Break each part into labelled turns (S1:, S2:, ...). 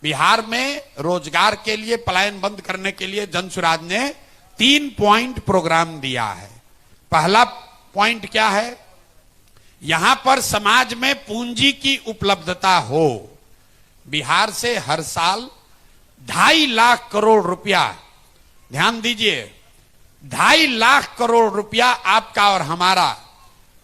S1: बिहार में रोजगार के लिए, पलायन बंद करने के लिए जनसुराज ने 3 पॉइंट प्रोग्राम दिया है। पहला पॉइंट क्या है? यहां पर समाज में पूंजी की उपलब्धता हो। बिहार से हर साल 2.5 लाख करोड़ रुपया, ध्यान दीजिए, 2.5 लाख करोड़ रुपया आपका और हमारा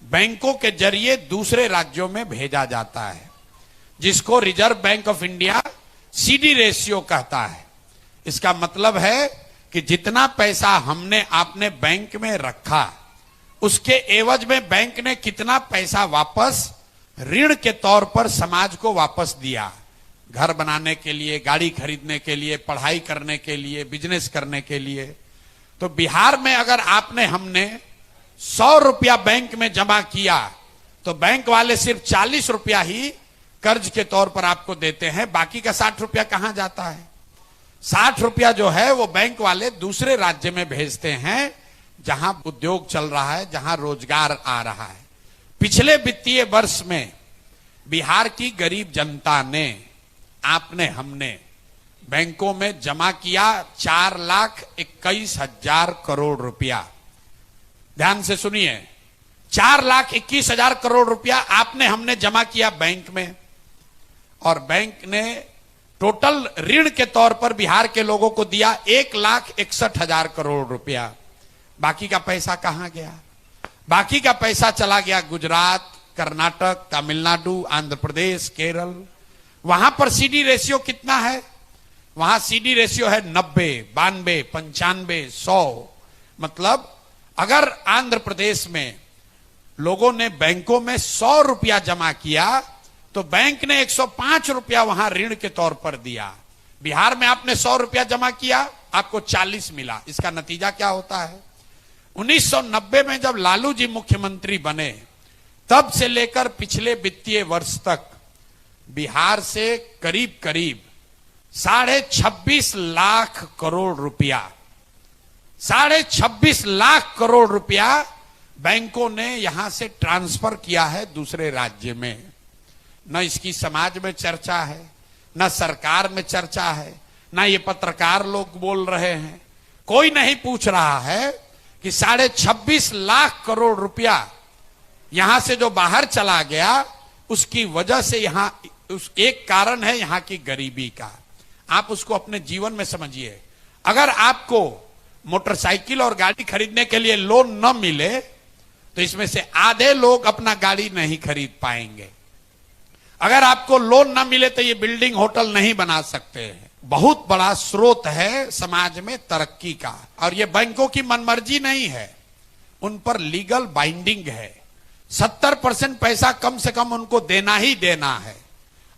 S1: बैंकों के जरिए दूसरे राज्यों में भेजा जाता है, जिसको reserve bank of India CD ratio कहता है। इसका मतलब है कि जितना पैसा हमने आपने बैंक में रखा, उसके एवज में बैंक ने कितना पैसा वापस ऋण के तौर पर समाज को वापस दिया। घर बनाने के लिए, गाड़ी खरीदने के लिए, पढ़ाई करने के लिए, बिजनेस करने के लिए। तो बिहार में अगर आपने हमने 100 रुपया बैंक में जमा किया तो बैंक वाले सिर्फ 40 रुपया ही कर्ज के तौर पर आपको देते हैं। बाकी का 60 रुपया कहां जाता है? 60 रुपया जो है वो बैंक वाले दूसरे राज्य में भेजते हैं, जहां उद्योग चल रहा है, जहां रोजगार आ रहा है। पिछले वित्तीय वर्ष में बिहार की गरीब जनता ने, आपने हमने बैंकों में जमा किया 4,21,000 करोड़ रुपया। ध्यान से सुनिए, 4,21,000 करोड़ रुपया आपने हमने जमा किया बैंक में, और बैंक ने टोटल ऋण के तौर पर बिहार के लोगों को दिया 1,61,000 करोड़ रुपया। बाकी का पैसा कहां गया? बाकी का पैसा चला गया गुजरात, कर्नाटक, तमिलनाडु, आंध्र प्रदेश, केरल। वहां पर सीडी रेशियो कितना है? वहां सीडी रेशियो है 90, 92, 95, 100। मतलब अगर आंध्र प्रदेश में लोगों ने बैंकों में 100 रुपया जमा किया तो बैंक ने 105 रुपया वहां ऋण के तौर पर दिया। बिहार में आपने 100 रुपया जमा किया, आपको 40 मिला। इसका नतीजा क्या होता है? 1990 में जब लालू जी मुख्यमंत्री बने, तब से लेकर पिछले वित्तीय वर्ष तक बिहार से करीब करीब 26.5 लाख करोड़ रुपया, 26.5 लाख करोड़ रुपया बैंकों ने यहां से ट्रांसफर किया है दूसरे राज्य में। न इसकी समाज में चर्चा है, न सरकार में चर्चा है, न ये पत्रकार लोग बोल रहे हैं। कोई नहीं पूछ रहा है कि 26.5 लाख करोड़ रुपया यहां से जो बाहर चला गया, उसकी वजह से यहां उस एक कारण है यहां की गरीबी का। आप उसको अपने जीवन में समझिए। अगर आपको मोटरसाइकिल और गाड़ी खरीदने के लिए लोन न मिले तो इसमें से आधे लोग अपना गाड़ी नहीं खरीद पाएंगे। अगर आपको लोन न मिले तो ये बिल्डिंग, होटल नहीं बना सकते हैं। बहुत बड़ा स्रोत है समाज में तरक्की का, और ये बैंकों की मनमर्जी नहीं है, उन पर लीगल बाइंडिंग है। 70% पैसा कम से कम उनको देना ही देना है,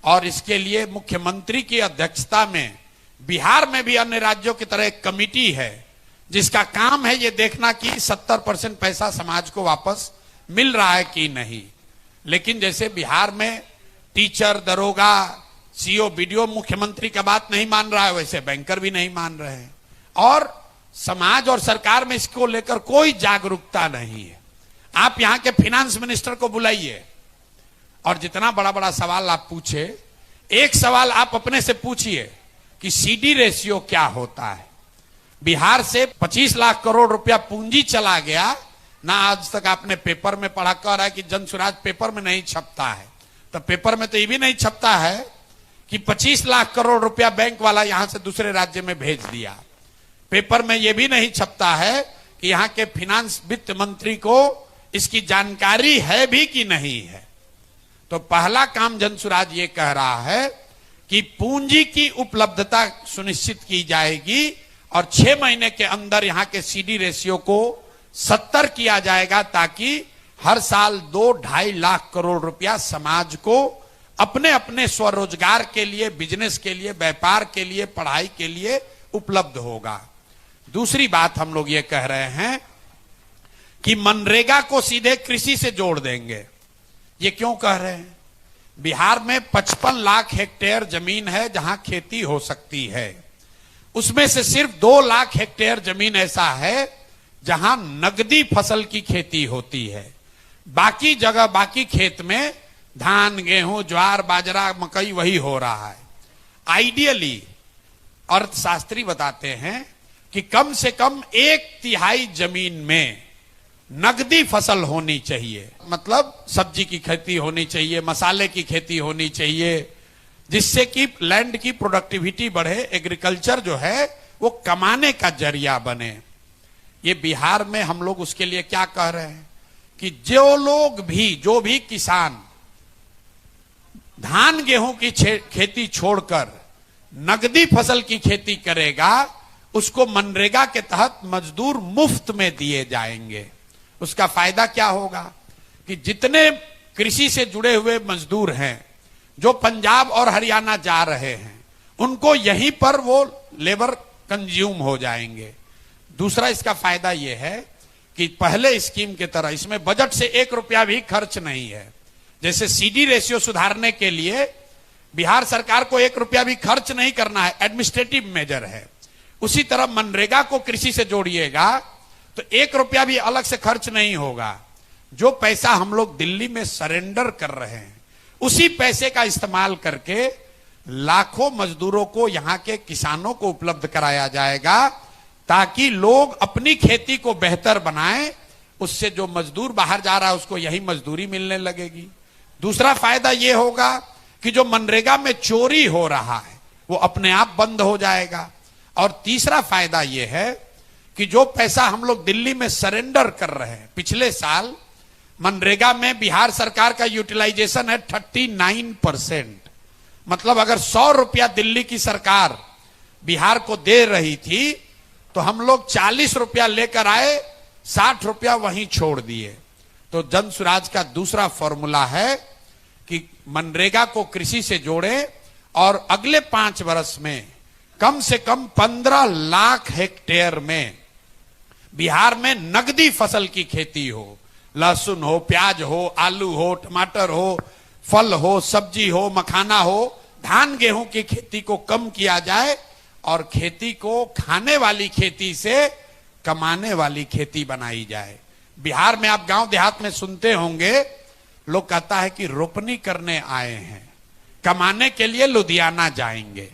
S1: और इसके लिए मुख्यमंत्री की अध्यक्षता में बिहार में भी अन्य राज्यों की तरह एक कमिटी है, जिसका काम है ये देखना कि 70% पैसा समाज को वापस मिल रहा है कि नहीं। लेकिन जैसे बिहार में टीचर, दरोगा, सीओ, बीडीओ मुख्यमंत्री का बात नहीं मान रहा है, वैसे बैंकर भी नहीं मान रहे हैं, और समाज और सरकार में इसको लेकर कोई जागरूकता नहीं है। आप यहां के फिनेंस मिनिस्टर को बुलाइए और जितना बड़ा बड़ा सवाल आप पूछे, एक सवाल आप अपने से पूछिए कि सीडी रेशियो क्या होता है। बिहार से 25 लाख करोड़ रुपया पूंजी चला गया ना। आज तक आपने पेपर में पढ़ा, कह रहा है कि जनसुराज पेपर में नहीं छपता है, तो पेपर में तो ये भी नहीं छपता है कि 25 लाख करोड़ रुपया बैंक वाला यहां से दूसरे राज्य में भेज दिया। पेपर में यह भी नहीं छपता है कि यहां के फिनांस वित्त मंत्री को इसकी जानकारी है भी कि नहीं है। तो पहला काम जनसुराज ये कह रहा है कि पूंजी की उपलब्धता सुनिश्चित की जाएगी, और 6 महीने के अंदर यहां के सीडी रेशियो को 70 किया जाएगा, ताकि हर साल 2-2.5 लाख करोड़ रुपया समाज को अपने अपने स्वरोजगार के लिए, बिजनेस के लिए, व्यापार के लिए, पढ़ाई के लिए उपलब्ध होगा। दूसरी बात हम लोग ये कह रहे हैं कि मनरेगा को सीधे कृषि से जोड़ देंगे। ये क्यों कह रहे हैं? बिहार में 55 लाख हेक्टेयर जमीन है जहां खेती हो सकती है। उसमें से सिर्फ 2 लाख हेक्टेयर जमीन ऐसा है जहां नगदी फसल की खेती होती है। बाकी जगह, बाकी खेत में धान, गेहूं, ज्वार, बाजरा, मकई वही हो रहा है। आइडियली अर्थशास्त्री बताते हैं कि कम से कम 1/3 जमीन में नगदी फसल होनी चाहिए। मतलब सब्जी की खेती होनी चाहिए, मसाले की खेती होनी चाहिए, जिससे कि लैंड की प्रोडक्टिविटी बढ़े, एग्रीकल्चर जो है वो कमाने का जरिया बने। ये बिहार में हम लोग उसके लिए क्या कह रहे हैं कि जो भी किसान धान गेहूं की खेती छोड़कर नगदी फसल की खेती करेगा, उसको मनरेगा के तहत मजदूर मुफ्त में दिए जाएंगे। उसका फायदा क्या होगा कि जितने कृषि से जुड़े हुए मजदूर हैं जो पंजाब और हरियाणा जा रहे हैं, उनको यहीं पर वो लेबर कंज्यूम हो जाएंगे। दूसरा इसका फायदा यह है कि पहले स्कीम की तरह इसमें बजट से 1 रुपया भी खर्च नहीं है। जैसे सीडी रेशियो सुधारने के लिए बिहार सरकार को 1 रुपया भी खर्च नहीं करना है, एडमिनिस्ट्रेटिव मेजर है। उसी तरह मनरेगा को कृषि से जोड़िएगा तो 1 रुपया भी अलग से खर्च नहीं होगा। जो पैसा हम लोग दिल्ली में सरेंडर कर रहे हैं, उसी पैसे का इस्तेमाल करके लाखों मजदूरों को, यहां के किसानों को उपलब्ध कराया जाएगा, ताकि लोग अपनी खेती को बेहतर बनाएं। उससे जो मजदूर बाहर जा रहा है उसको यही मजदूरी मिलने लगेगी। दूसरा फायदा यह होगा कि जो मनरेगा में चोरी हो रहा है वो अपने आप बंद हो जाएगा। और तीसरा फायदा यह है कि जो पैसा हम लोग दिल्ली में सरेंडर कर रहे हैं, पिछले साल मनरेगा में बिहार सरकार का यूटिलाइजेशन है 39%। मतलब अगर 100 रुपया दिल्ली की सरकार बिहार को दे रही थी तो हम लोग 40 रुपया लेकर आए, 60 रुपया वहीं छोड़ दिए। तो जन स्वराज का दूसरा फॉर्मूला है कि मनरेगा को कृषि से जोड़े और अगले 5 वर्ष में कम से कम 15 लाख हेक्टेयर में बिहार में नगदी फसल की खेती हो। लहसुन हो, प्याज हो, आलू हो, टमाटर हो, फल हो, सब्जी हो, मखाना हो, धान गेहूं की खेती को कम किया जाए और खेती को खाने वाली खेती से कमाने वाली खेती बनाई जाए। बिहार में आप गांव देहात में सुनते होंगे, लोग कहता है कि रोपनी करने आए हैं, कमाने के लिए लुधियाना जाएंगे।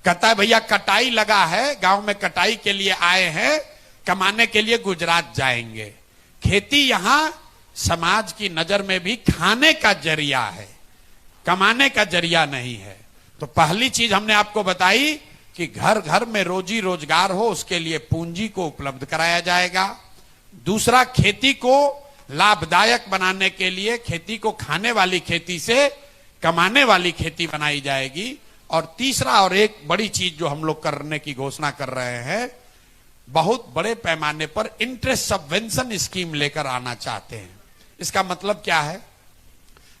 S1: कहता है भैया कटाई लगा है, गांव में कटाई के लिए आए हैं, कमाने के लिए गुजरात जाएंगे। खेती यहां समाज की नजर में भी खाने का जरिया है, कमाने का जरिया नहीं है। तो पहली चीज हमने आपको बताई कि घर घर में रोजी रोजगार हो, उसके लिए पूंजी को उपलब्ध कराया जाएगा। दूसरा, खेती को लाभदायक बनाने के लिए खेती को खाने वाली खेती से कमाने वाली खेती बनाई जाएगी। और तीसरा और एक बड़ी चीज जो हम लोग करने की घोषणा कर रहे हैं, बहुत बड़े पैमाने पर इंटरेस्ट सबवेंशन स्कीम लेकर आना चाहते हैं। इसका मतलब क्या है?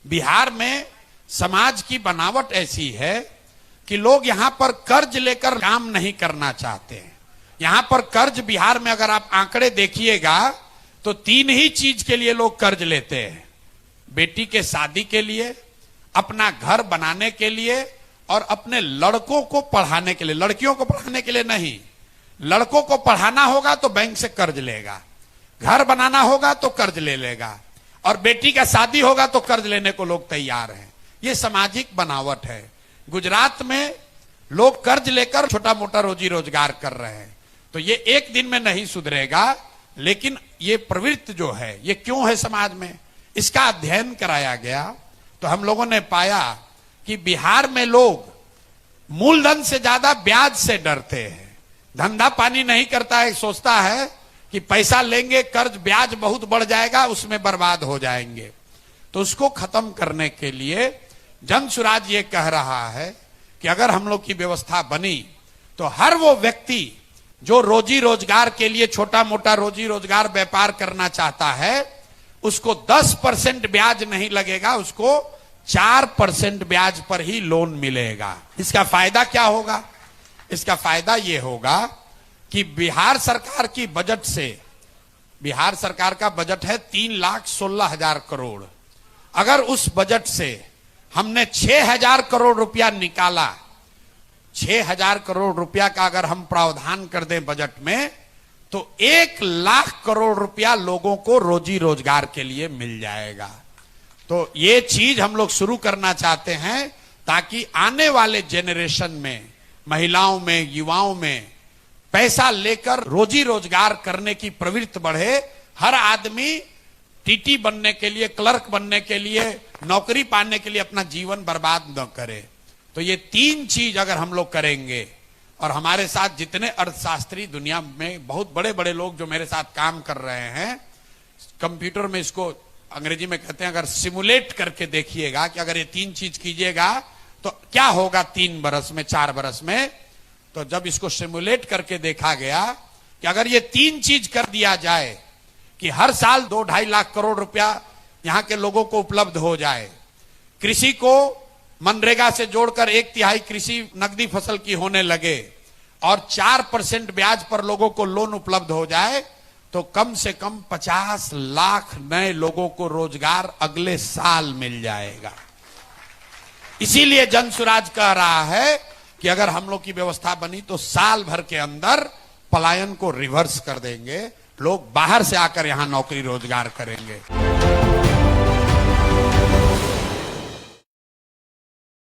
S1: बिहार में समाज की बनावट ऐसी है कि लोग यहां पर कर्ज लेकर काम नहीं करना चाहते हैं। यहां पर कर्ज बिहार में अगर आप आंकड़े देखिएगा तो 3 ही चीज के लिए लोग कर्ज लेते हैं। बेटी के शादी के लिए, अपना घर बनाने के लिए और अपने लड़कों को पढ़ाने के लिए। लड़कियों को पढ़ाने के लिए नहीं, लड़कों को पढ़ाना होगा तो बैंक से कर्ज लेगा, घर बनाना होगा तो कर्ज ले लेगा, और बेटी का शादी होगा तो कर्ज लेने को लोग तैयार हैं। ये सामाजिक बनावट है। गुजरात में लोग कर्ज लेकर छोटा मोटा रोजी रोजगार कर रहे हैं। तो ये एक दिन में नहीं सुधरेगा, लेकिन ये प्रवृत्ति जो है ये क्यों है समाज में, इसका अध्ययन कराया गया तो हम लोगों ने पाया कि बिहार में लोग मूलधन से ज्यादा ब्याज से डरते हैं। धंधा पानी नहीं करता है, सोचता है कि पैसा लेंगे कर्ज, ब्याज बहुत बढ़ जाएगा, उसमें बर्बाद हो जाएंगे। तो उसको खत्म करने के लिए जन स्वराज ये कह रहा है कि अगर हम लोग की व्यवस्था बनी तो हर वो व्यक्ति जो रोजी रोजगार के लिए छोटा मोटा रोजी रोजगार व्यापार करना चाहता है, उसको 10% ब्याज नहीं लगेगा, उसको 4% ब्याज पर ही लोन मिलेगा। इसका फायदा क्या होगा? इसका फायदा यह होगा कि बिहार सरकार की बजट से, बिहार सरकार का बजट है 3,16,000 करोड़। अगर उस बजट से हमने 6,000 करोड़ रुपया निकाला, 6,000 करोड़ रुपया का अगर हम प्रावधान कर दें बजट में, तो 1,00,000 करोड़ रुपया लोगों को रोजी रोजगार के लिए मिल जाएगा। तो ये चीज हम लोग शुरू करना चाहते हैं ताकि आने वाले जेनरेशन में, महिलाओं में, युवाओं में पैसा लेकर रोजी रोजगार करने की प्रवृत्ति बढ़े। हर आदमी टीटी बनने के लिए, क्लर्क बनने के लिए, नौकरी पाने के लिए अपना जीवन बर्बाद न करे। तो ये 3 चीज अगर हम लोग करेंगे, और हमारे साथ जितने अर्थशास्त्री दुनिया में बहुत बड़े बड़े लोग जो मेरे साथ काम कर रहे हैं, कंप्यूटर में इसको अंग्रेजी में कहते हैं, अगर सिमुलेट करके देखिएगा कि अगर ये 3 चीज कीजिएगा तो क्या होगा 3 बरस में, 4 बरस में। तो जब इसको सिमुलेट करके देखा गया कि अगर ये 3 चीज कर दिया जाए कि हर साल 2-2.5 लाख करोड़ रुपया यहां के लोगों को उपलब्ध हो जाए, कृषि को मनरेगा से जोड़कर 1/3 कृषि नकदी फसल की होने लगे, और 4% ब्याज पर लोगों को लोन उपलब्ध हो जाए, तो कम से कम 50 लाख नए लोगों को रोजगार अगले साल मिल जाएगा। इसीलिए जन सुराज कह रहा है कि अगर हम लोग की व्यवस्था बनी तो साल भर के अंदर पलायन को रिवर्स कर देंगे, लोग बाहर से आकर यहां नौकरी रोजगार करेंगे।